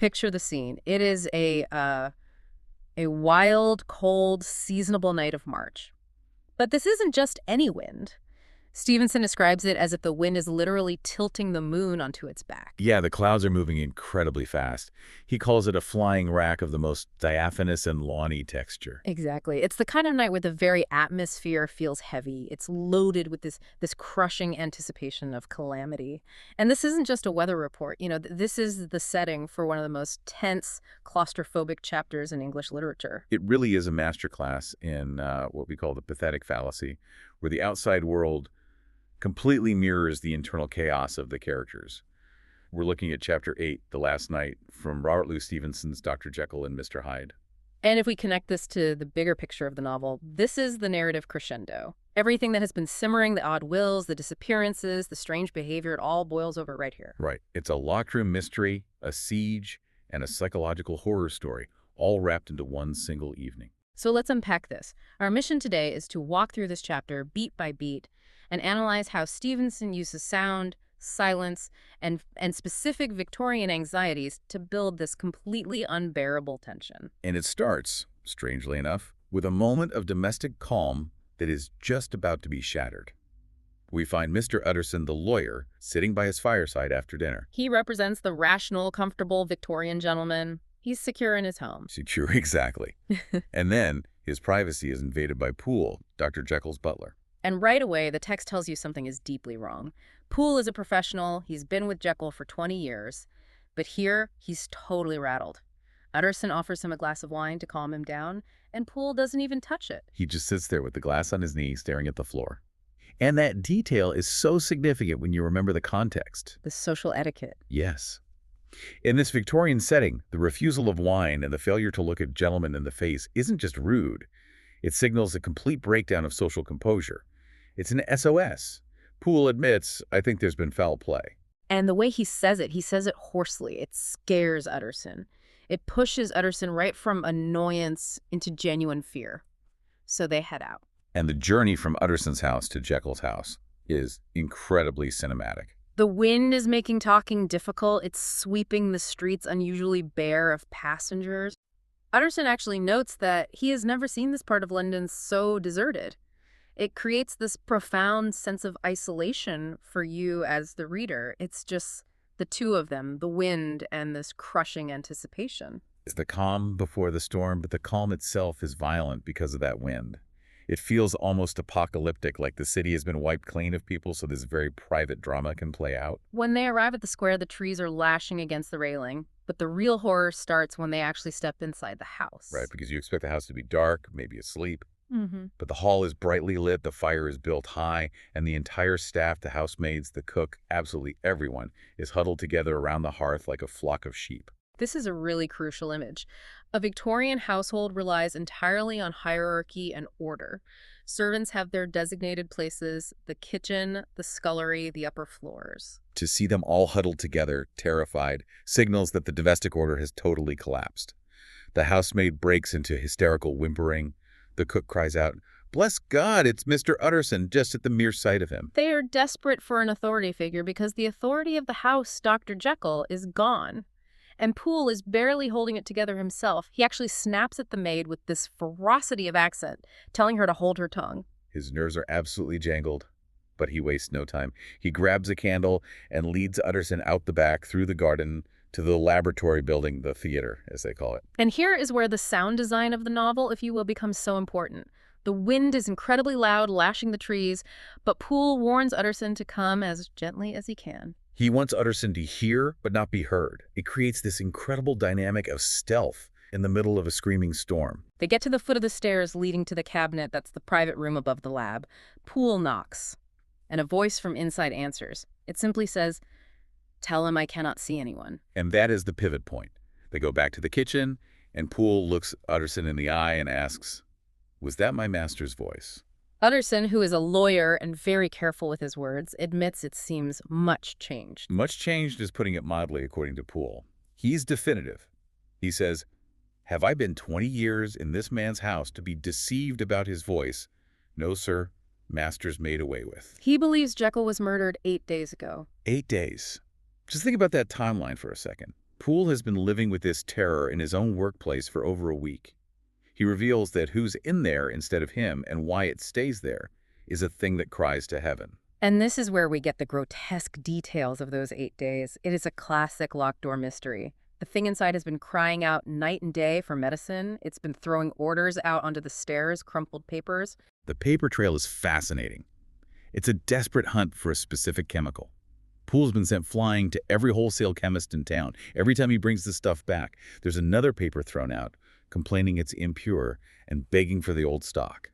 Picture the scene. It is a wild, cold, seasonable night of March. But this isn't just any wind. Stevenson describes it as if the wind is literally tilting the moon onto its back. Yeah, the clouds are moving incredibly fast. He calls it a flying rack of the most diaphanous and lawny texture. Exactly. It's the kind of night where the very atmosphere feels heavy. It's loaded with this crushing anticipation of calamity. And this isn't just a weather report. This is the setting for one of the most tense, claustrophobic chapters in English literature. It really is a masterclass in what we call the pathetic fallacy, where the outside world completely mirrors the internal chaos of the characters. We're looking at Chapter 8, The Last Night, from Robert Louis Stevenson's Dr. Jekyll and Mr. Hyde. And if we connect this to the bigger picture of the novel, this is the narrative crescendo. Everything that has been simmering, the odd wills, the disappearances, the strange behavior, it all boils over right here. Right. It's a locked room mystery, a siege, and a psychological horror story, all wrapped into one single evening. So let's unpack this. Our mission today is to walk through this chapter beat by beat and analyze how Stevenson uses sound, silence, and specific Victorian anxieties to build this completely unbearable tension. And it starts, strangely enough, with a moment of domestic calm that is just about to be shattered. We find Mr. Utterson, the lawyer, sitting by his fireside after dinner. He represents the rational, comfortable Victorian gentleman. He's secure in his home. Secure, exactly. And then his privacy is invaded by Poole, Dr. Jekyll's butler. And right away, the text tells you something is deeply wrong. Poole is a professional. He's been with Jekyll for 20 years. But here, he's totally rattled. Utterson offers him a glass of wine to calm him down, and Poole doesn't even touch it. He just sits there with the glass on his knee, staring at the floor. And that detail is so significant when you remember the context. The social etiquette. Yes. In this Victorian setting, the refusal of wine and the failure to look a gentleman in the face isn't just rude. It signals a complete breakdown of social composure. It's an SOS. Poole admits, I think there's been foul play. And the way he says it hoarsely. It scares Utterson. It pushes Utterson right from annoyance into genuine fear. So they head out. And the journey from Utterson's house to Jekyll's house is incredibly cinematic. The wind is making talking difficult. It's sweeping the streets unusually bare of passengers. Utterson actually notes that he has never seen this part of London so deserted. It creates this profound sense of isolation for you as the reader. It's just the two of them, the wind and this crushing anticipation. It's the calm before the storm, but the calm itself is violent because of that wind. It feels almost apocalyptic, like the city has been wiped clean of people, so this very private drama can play out. When they arrive at the square, the trees are lashing against the railing, but the real horror starts when they actually step inside the house. Right, because you expect the house to be dark, maybe asleep. Mm-hmm. But the hall is brightly lit, the fire is built high, and the entire staff, the housemaids, the cook, absolutely everyone, is huddled together around the hearth like a flock of sheep. This is a really crucial image. A Victorian household relies entirely on hierarchy and order. Servants have their designated places, the kitchen, the scullery, the upper floors. To see them all huddled together, terrified, signals that the domestic order has totally collapsed. The housemaid breaks into hysterical whimpering. The cook cries out, "Bless God, it's Mr. Utterson," just at the mere sight of him. They are desperate for an authority figure because the authority of the house, Dr. Jekyll, is gone. And Poole is barely holding it together himself. He actually snaps at the maid with this ferocity of accent, telling her to hold her tongue. His nerves are absolutely jangled, but he wastes no time. He grabs a candle and leads Utterson out the back, through the garden, to the laboratory building, the theater, as they call it. And here is where the sound design of the novel, if you will, becomes so important. The wind is incredibly loud, lashing the trees, but Poole warns Utterson to come as gently as he can. He wants Utterson to hear, but not be heard. It creates this incredible dynamic of stealth in the middle of a screaming storm. They get to the foot of the stairs leading to the cabinet that's the private room above the lab. Poole knocks, and a voice from inside answers. It simply says, "Tell him I cannot see anyone." And that is the pivot point. They go back to the kitchen, and Poole looks Utterson in the eye and asks, "Was that my master's voice?" Utterson, who is a lawyer and very careful with his words, admits it seems much changed. Much changed is putting it mildly, according to Poole. He's definitive. He says, "Have I been 20 years in this man's house to be deceived about his voice? No, sir. Master's made away with." He believes Jekyll was murdered 8 days ago. 8 days. Just think about that timeline for a second. Poole has been living with this terror in his own workplace for over a week. He reveals that who's in there instead of him and why it stays there is a thing that cries to heaven. And this is where we get the grotesque details of those 8 days. It is a classic locked door mystery. The thing inside has been crying out night and day for medicine. It's been throwing orders out onto the stairs, crumpled papers. The paper trail is fascinating. It's a desperate hunt for a specific chemical. Poole's been sent flying to every wholesale chemist in town. Every time he brings the stuff back, there's another paper thrown out, complaining it's impure and begging for the old stock.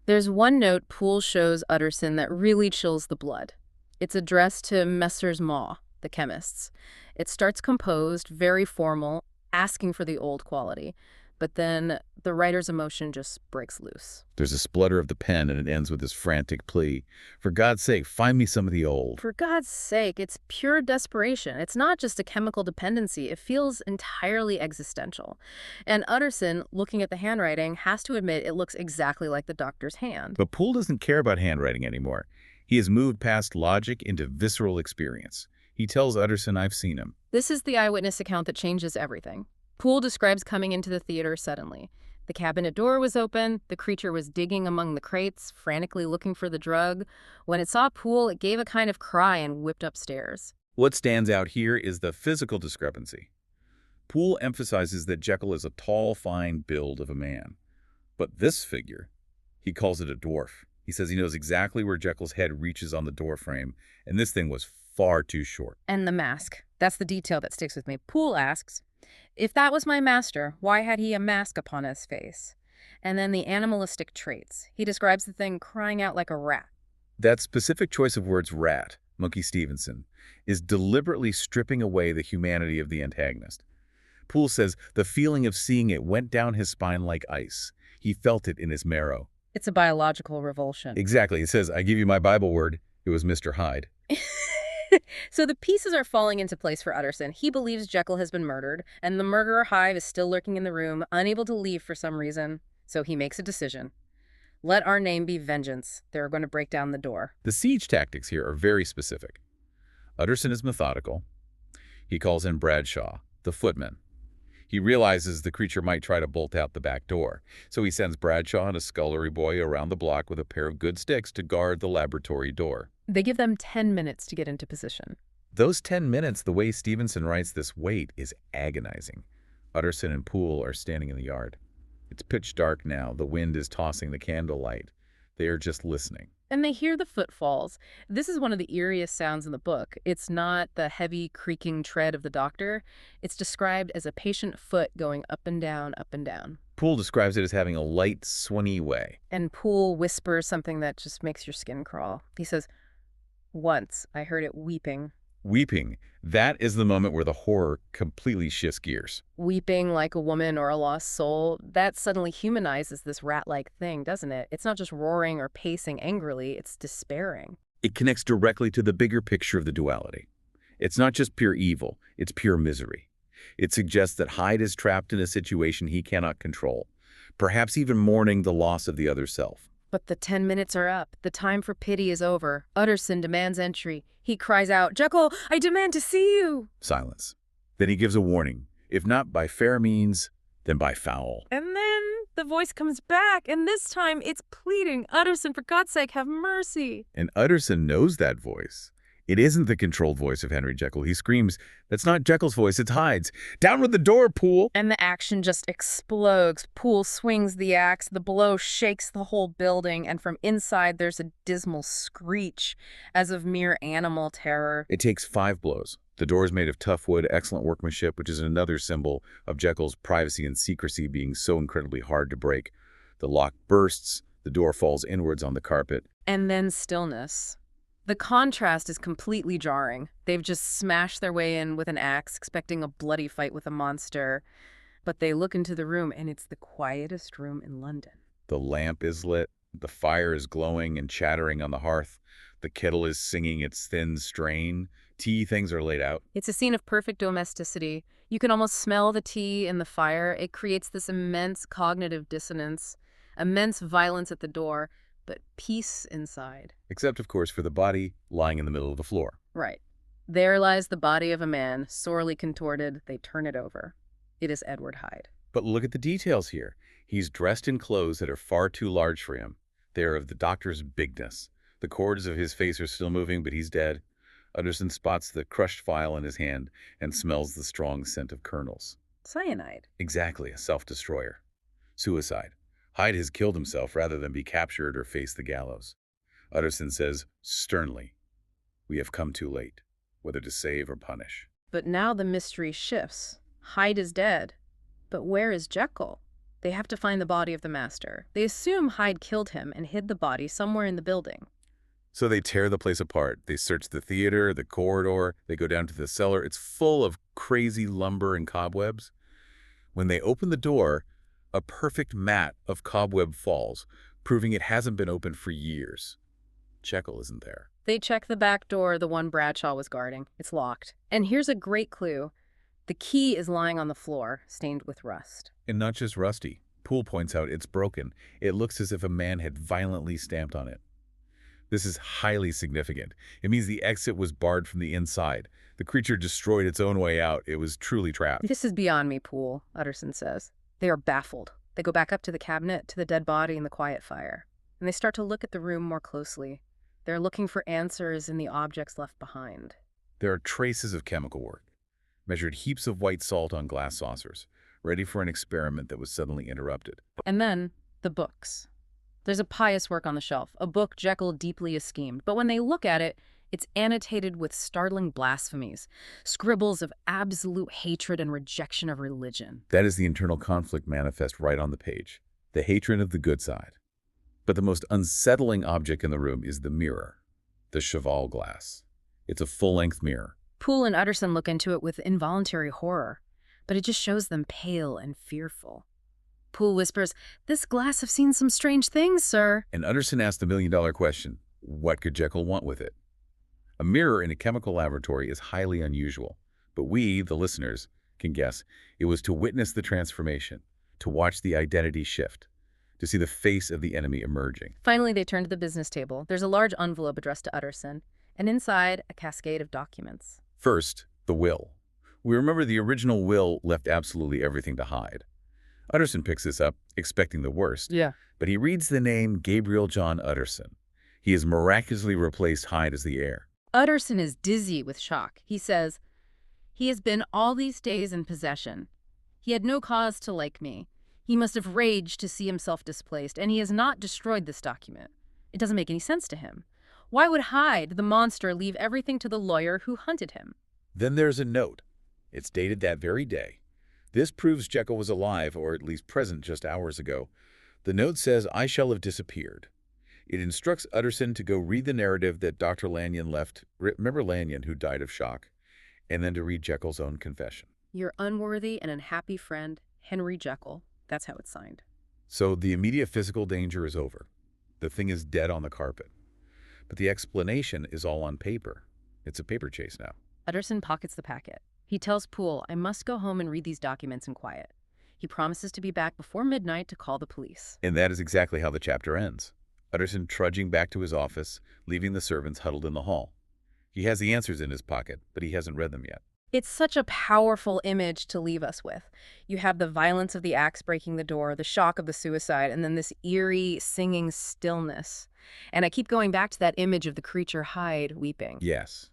There's one note Poole shows Utterson that really chills the blood. It's addressed to Messrs. Maw, the chemists. It starts composed, very formal, asking for the old quality. But then the writer's emotion just breaks loose. There's a splutter of the pen, and it ends with this frantic plea. For God's sake, find me some of the old. For God's sake, it's pure desperation. It's not just a chemical dependency. It feels entirely existential. And Utterson, looking at the handwriting, has to admit it looks exactly like the doctor's hand. But Poole doesn't care about handwriting anymore. He has moved past logic into visceral experience. He tells Utterson, I've seen him. This is the eyewitness account that changes everything. Poole describes coming into the theater suddenly. The cabinet door was open. The creature was digging among the crates, frantically looking for the drug. When it saw Poole, it gave a kind of cry and whipped upstairs. What stands out here is the physical discrepancy. Poole emphasizes that Jekyll is a tall, fine build of a man. But this figure, he calls it a dwarf. He says he knows exactly where Jekyll's head reaches on the door frame, and this thing was far too short. And the mask. That's the detail that sticks with me. Poole asks, if that was my master, why had he a mask upon his face? And then the animalistic traits. He describes the thing crying out like a rat. That specific choice of words, rat, Monkey Stevenson, is deliberately stripping away the humanity of the antagonist. Poole says the feeling of seeing it went down his spine like ice. He felt it in his marrow. It's a biological revulsion. Exactly. He says, I give you my Bible word. It was Mr. Hyde. So the pieces are falling into place for Utterson. He believes Jekyll has been murdered, and the murderer Hyde is still lurking in the room, unable to leave for some reason. So he makes a decision. Let our name be Vengeance. They're going to break down the door. The siege tactics here are very specific. Utterson is methodical. He calls in Bradshaw, the footman. He realizes the creature might try to bolt out the back door, so he sends Bradshaw and a scullery boy around the block with a pair of good sticks to guard the laboratory door. They give them 10 minutes to get into position. Those 10 minutes, the way Stevenson writes this wait, is agonizing. Utterson and Poole are standing in the yard. It's pitch dark now. The wind is tossing the candlelight. They are just listening. And they hear the footfalls. This is one of the eeriest sounds in the book. It's not the heavy creaking tread of the doctor. It's described as a patient foot going up and down, up and down. Poole describes it as having a light, swingy way. And Poole whispers something that just makes your skin crawl. He says, once I heard it weeping. Weeping. That is the moment where the horror completely shifts gears. Weeping like a woman or a lost soul. That suddenly humanizes this rat-like thing, doesn't it? It's not just roaring or pacing angrily, it's despairing. It connects directly to the bigger picture of the duality. It's not just pure evil, it's pure misery. It suggests that Hyde is trapped in a situation he cannot control, perhaps even mourning the loss of the other self. But the 10 minutes are up. The time for pity is over. Utterson demands entry. He cries out, Jekyll, I demand to see you. Silence. Then he gives a warning. If not by fair means, then by foul. And then the voice comes back, and this time it's pleading, Utterson, for God's sake, have mercy. And Utterson knows that voice. It isn't the controlled voice of Henry Jekyll. He screams, that's not Jekyll's voice, it's Hyde's. Down with the door, Poole! And the action just explodes. Poole swings the axe, the blow shakes the whole building, and from inside there's a dismal screech, as of mere animal terror. It takes 5 blows. The door is made of tough wood, excellent workmanship, which is another symbol of Jekyll's privacy and secrecy being so incredibly hard to break. The lock bursts, the door falls inwards on the carpet. And then stillness. The contrast is completely jarring. They've just smashed their way in with an axe, expecting a bloody fight with a monster. But they look into the room, and it's the quietest room in London. The lamp is lit. The fire is glowing and chattering on the hearth. The kettle is singing its thin strain. Tea things are laid out. It's a scene of perfect domesticity. You can almost smell the tea in the fire. It creates this immense cognitive dissonance, immense violence at the door, but peace inside. Except, of course, for the body lying in the middle of the floor. Right. There lies the body of a man, sorely contorted. They turn it over. It is Edward Hyde. But look at the details here. He's dressed in clothes that are far too large for him. They are of the doctor's bigness. The cords of his face are still moving, but he's dead. Utterson spots the crushed file in his hand and smells the strong scent of kernels. Cyanide. Exactly, a self-destroyer. Suicide. Hyde has killed himself rather than be captured or face the gallows. Utterson says sternly, "We have come too late, whether to save or punish." But now the mystery shifts. Hyde is dead. But where is Jekyll? They have to find the body of the master. They assume Hyde killed him and hid the body somewhere in the building. So they tear the place apart. They search the theater, the corridor, they go down to the cellar. It's full of crazy lumber and cobwebs. When they open the door, a perfect mat of cobweb falls, proving it hasn't been opened for years. Jekyll isn't there. They check the back door, the one Bradshaw was guarding. It's locked. And here's a great clue. The key is lying on the floor, stained with rust. And not just rusty. Poole points out it's broken. It looks as if a man had violently stamped on it. This is highly significant. It means the exit was barred from the inside. The creature destroyed its own way out. It was truly trapped. This is beyond me, Poole, Utterson says. They are baffled. They go back up to the cabinet, to the dead body and the quiet fire. And they start to look at the room more closely. They're looking for answers in the objects left behind. There are traces of chemical work. Measured heaps of white salt on glass saucers, ready for an experiment that was suddenly interrupted. And then, the books. There's a pious work on the shelf, a book Jekyll deeply esteemed. But when they look at it, it's annotated with startling blasphemies, scribbles of absolute hatred and rejection of religion. That is the internal conflict manifest right on the page, the hatred of the good side. But the most unsettling object in the room is the mirror, the cheval glass. It's a full-length mirror. Poole and Utterson look into it with involuntary horror, but it just shows them pale and fearful. Poole whispers, "This glass have seen some strange things, sir." And Utterson asked the million-dollar question, what could Jekyll want with it? A mirror in a chemical laboratory is highly unusual, but we, the listeners, can guess it was to witness the transformation, to watch the identity shift, to see the face of the enemy emerging. Finally, they turn to the business table. There's a large envelope addressed to Utterson, and inside, a cascade of documents. First, the will. We remember the original will left absolutely everything to Hyde. Utterson picks this up, expecting the worst. Yeah. But he reads the name Gabriel John Utterson. He has miraculously replaced Hyde as the heir. Utterson is dizzy with shock. He says, "He has been all these days in possession. He had no cause to like me. He must have raged to see himself displaced, and he has not destroyed this document. It doesn't make any sense to him. Why would Hyde, the monster, leave everything to the lawyer who hunted him?" Then there's a note. It's dated that very day. This proves Jekyll was alive, or at least present just hours ago. The note says, "I shall have disappeared." It instructs Utterson to go read the narrative that Dr. Lanyon left. Remember Lanyon, who died of shock? And then to read Jekyll's own confession. "Your unworthy and unhappy friend, Henry Jekyll." That's how it's signed. So the immediate physical danger is over. The thing is dead on the carpet. But the explanation is all on paper. It's a paper chase now. Utterson pockets the packet. He tells Poole, "I must go home and read these documents in quiet." He promises to be back before midnight to call the police. And that is exactly how the chapter ends. Utterson trudging back to his office, leaving the servants huddled in the hall. He has the answers in his pocket, but he hasn't read them yet. It's such a powerful image to leave us with. You have the violence of the axe breaking the door, the shock of the suicide, and then this eerie, singing stillness. And I keep going back to that image of the creature Hyde weeping. Yes.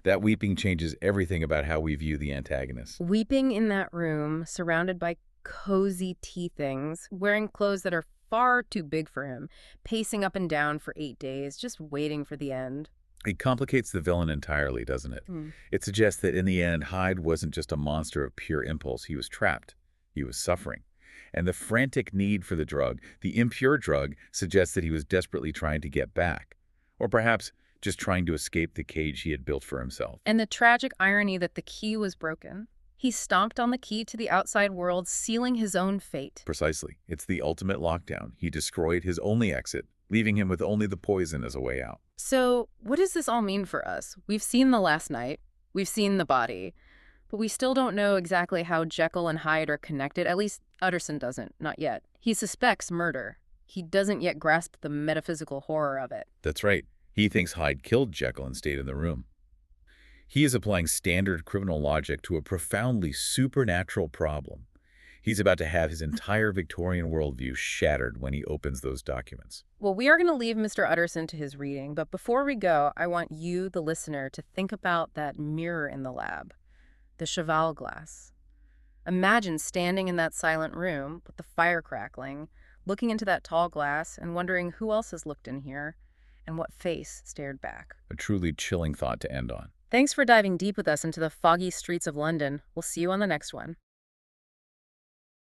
That weeping changes everything about how we view the antagonist. Weeping in that room, surrounded by cozy tea things, wearing clothes that are far too big for him, pacing up and down for 8 days, just waiting for the end. It complicates the villain entirely, doesn't it? It suggests that in the end, Hyde wasn't just a monster of pure impulse. He was trapped. He was suffering. And the frantic need for the drug, the impure drug, suggests that he was desperately trying to get back. Or perhaps just trying to escape the cage he had built for himself. And the tragic irony that the key was broken. He stomped on the key to the outside world, sealing his own fate. Precisely. It's the ultimate lockdown. He destroyed his only exit, leaving him with only the poison as a way out. So, what does this all mean for us? We've seen the last night, we've seen the body, but we still don't know exactly how Jekyll and Hyde are connected. At least Utterson doesn't, not yet. He suspects murder. He doesn't yet grasp the metaphysical horror of it. That's right. He thinks Hyde killed Jekyll and stayed in the room. He is applying standard criminal logic to a profoundly supernatural problem. He's about to have his entire Victorian worldview shattered when he opens those documents. Well, we are going to leave Mr. Utterson to his reading, but before we go, I want you, the listener, to think about that mirror in the lab, the cheval glass. Imagine standing in that silent room with the fire crackling, looking into that tall glass and wondering who else has looked in here and what face stared back. A truly chilling thought to end on. Thanks for diving deep with us into the foggy streets of London. We'll see you on the next one.